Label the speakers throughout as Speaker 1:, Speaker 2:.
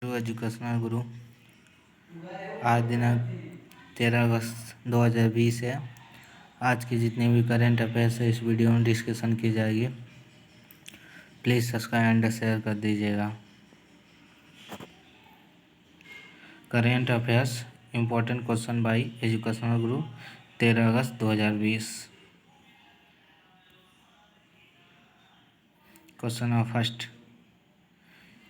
Speaker 1: Educational गुरु। आज दिनांक 13 अगस्त 2020 है। आज की जितनी भी करेंट अफेयर्स है इस वीडियो में डिस्कशन की जाएगी। प्लीज़ सब्सक्राइब एंड शेयर कर दीजिएगा। Current affairs important question by educational Guru 13 August 2020। Question number first,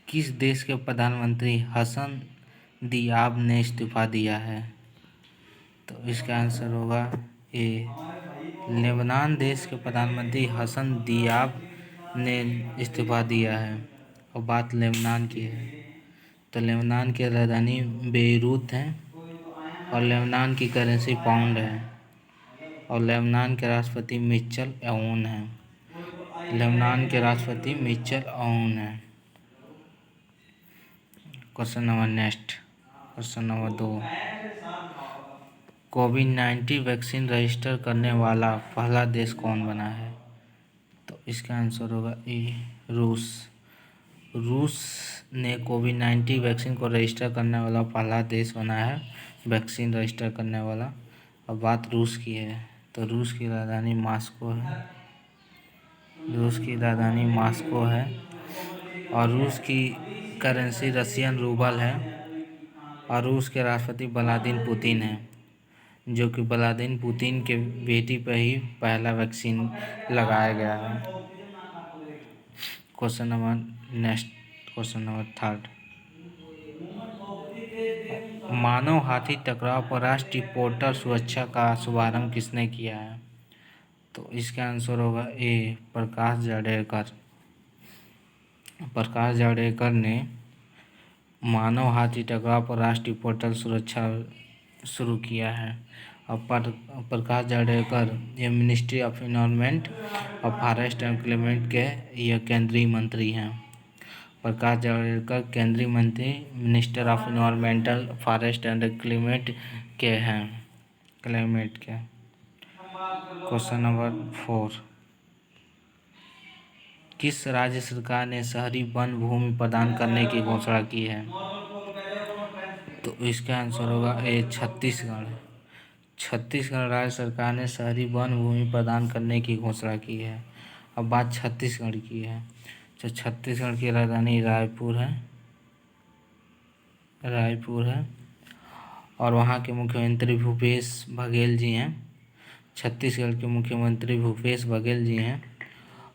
Speaker 1: किस देश के प्रधानमंत्री हसन दियाब ने इस्तीफा दिया है? तो इसका आंसर होगा ए। लेबनान देश के प्रधानमंत्री हसन दियाब ने इस्तीफा दिया है और बात लेबनान की है। तो लेबनान की राजधानी बेरूत है और लेबनान की करेंसी पाउंड है और लेबनान के राष्ट्रपति मिचेल अऊन है। लेबनान के राष्ट्रपति मिचेल अऊन है। क्वेश्चन नंबर 2, कोविड-19 वैक्सीन रजिस्टर करने वाला पहला देश कौन बना है? तो इसका आंसर होगा ए, रूस। रूस ने कोविड-19 वैक्सीन को रजिस्टर करने वाला पहला देश बना है, वैक्सीन रजिस्टर करने वाला। अब बात रूस की है तो रूस की राजधानी मॉस्को है। रूस की राजधानी मॉस्को है और रूस की करेंसी रशियन रूबल है और रूस के राष्ट्रपति व्लादिमीर पुतिन है, जो कि व्लादिमीर पुतिन के बेटी पर ही पहला वैक्सीन लगाया गया है। क्वेश्चन नंबर थर्ड, मानव हाथी टकराव पर राष्ट्रीय पोर्टल सुरक्षा का शुभारंभ किसने किया है? तो इसका आंसर होगा ए, प्रकाश जावड़ेकर। प्रकाश जावड़ेकर ने मानव हाथी टकराव पर राष्ट्रीय पोर्टल सुरक्षा शुरू किया है और प्रकाश जावड़ेकर ये मिनिस्ट्री ऑफ इन्वायरमेंट और फॉरेस्ट एंड क्लाइमेट के ये केंद्रीय मंत्री हैं। प्रकाश जावड़ेकर केंद्रीय मंत्री minister of environmental forest and climate के हैं। क्वेश्चन नंबर 4, किस राज्य सरकार ने शहरी वन भूमि प्रदान करने की घोषणा की है? तो इसका आंसर होगा ए, छत्तीसगढ़। छत्तीसगढ़ राज्य सरकार ने शहरी वन भूमि प्रदान करने की घोषणा की है। अब बात छत्तीसगढ़ की है तो छत्तीसगढ़ की राजधानी रायपुर है और वहाँ के मुख्यमंत्री भूपेश बघेल जी हैं। छत्तीसगढ़ के मुख्यमंत्री भूपेश बघेल जी हैं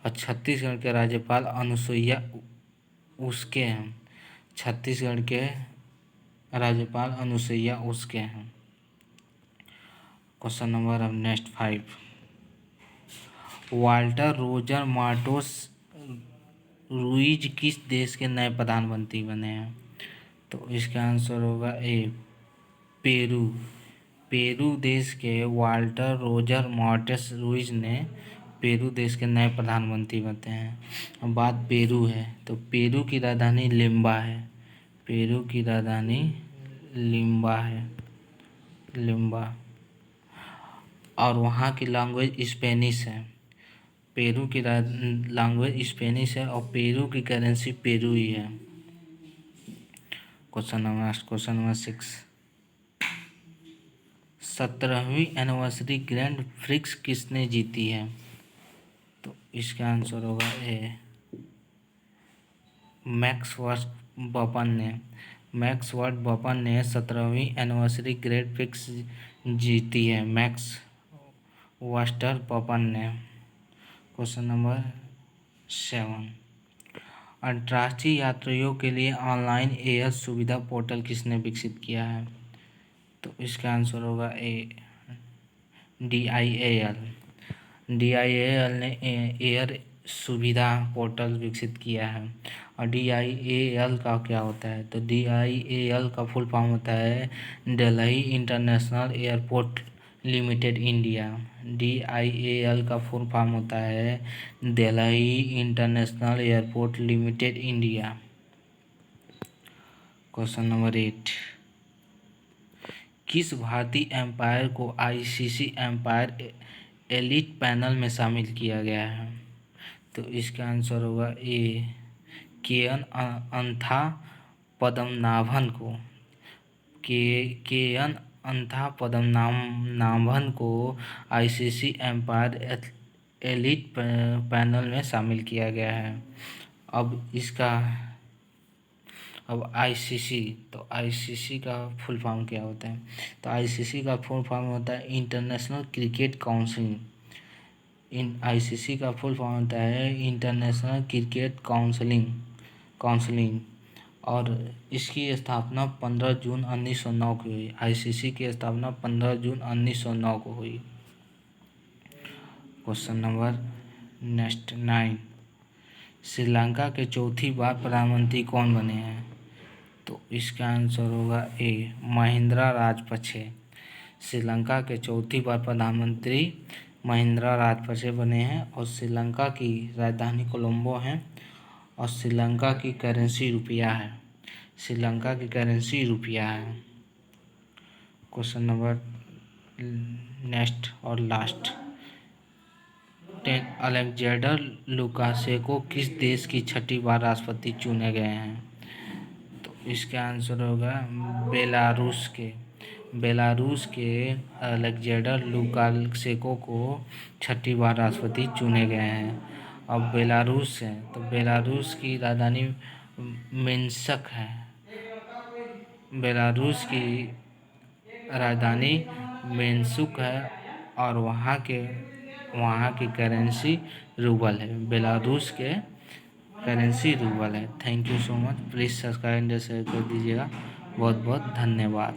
Speaker 1: और छत्तीसगढ़ के राज्यपाल अनुसुईया उइके हैं। छत्तीसगढ़ के राज्यपाल अनुसुईया उइके हैं। Question number 5, Walter Roger Martos Ruiz किस देश के नए प्रधानमंत्री बने हैं? तो इसका आंसर होगा ए, पेरू। पेरू देश के वाल्टर रोजर मार्टोस रुइज ने पेरू देश के नए प्रधानमंत्री बनते हैं। अब बात पेरू है तो पेरू की राजधानी लिम्बा है। पेरू की राजधानी लिम्बा और वहाँ की लैंग्वेज स्पेनिश है। पेरू की लैंग्वेज स्पेनिश है और पेरू की करेंसी पेरू ही है। क्वेश्चन नंबर 6, 17वीं एनिवर्सरी ग्रैंड प्रिक्स किसने जीती है? तो इसका आंसर होगा ए, मैक्स वर्स्टैपन ने 17वीं एनिवर्सरी ग्रैंड प्रिक्स जीती है। मैक्स वर्स्टैपन ने। क्वेश्चन नंबर 7, अंतर्राष्ट्रीय यात्रियों के लिए ऑनलाइन एयर सुविधा पोर्टल किसने विकसित किया है? तो इसका आंसर होगा ए, DIAL। DIAL ने एयर सुविधा पोर्टल विकसित किया है। और DIAL का क्या होता है? तो DIAL का फुल फॉर्म होता है Delhi international airport limited India. DIAL का फुल फॉर्म होता है Delhi international airport limited India. Question number 8, किस भारतीय एम्पायर को ICC एम्पायर एलीट पैनल में शामिल किया गया है? तो इसका आंसर होगा ए, केएन अंथापाराथन पद्मनाभन को केएन अंथा पद्मनाभन को आईसीसी एम्पायर एलीट पैनल में शामिल किया गया है। अब आईसीसी का फुल फॉर्म क्या होता है? तो आईसीसी का फुल फॉर्म होता है इंटरनेशनल क्रिकेट काउंसिल। आईसीसी का फुल फॉर्म होता है इंटरनेशनल क्रिकेट काउंसिलिंग और इसकी स्थापना 15 जून 1909 को हुई। आईसीसी की स्थापना 15 जून 1909 को हुई। क्वेश्चन नंबर नेक्स्ट 9, श्रीलंका के चौथी बार प्रधानमंत्री कौन बने हैं? तो इसका आंसर होगा ए, महिंद्रा राजपक्षे। श्रीलंका के चौथी बार प्रधानमंत्री महिंद्रा राजपक्षे बने हैं और श्रीलंका की राजधानी कोलंबो है और श्रीलंका की करेंसी रुपया है। श्रीलंका की करेंसी रुपया है। क्वेश्चन नंबर नेक्स्ट और लास्ट, अलेक्जेंडर लुकाशेंको किस देश की छठी बार राष्ट्रपति चुने गए हैं? तो इसका आंसर होगा बेलारूस के अलेक्जेंडर लुकाशेंको को छठी बार राष्ट्रपति चुने गए हैं। अब बेलारूस है तो बेलारूस की राजधानी मिन्स्क है। बेलारूस की राजधानी मिन्स्क है और वहाँ की करेंसी रूबल है। बेलारूस के करेंसी रूबल है। Thank you so much. Please subscribe and share कर दीजिएगा। बहुत बहुत धन्यवाद।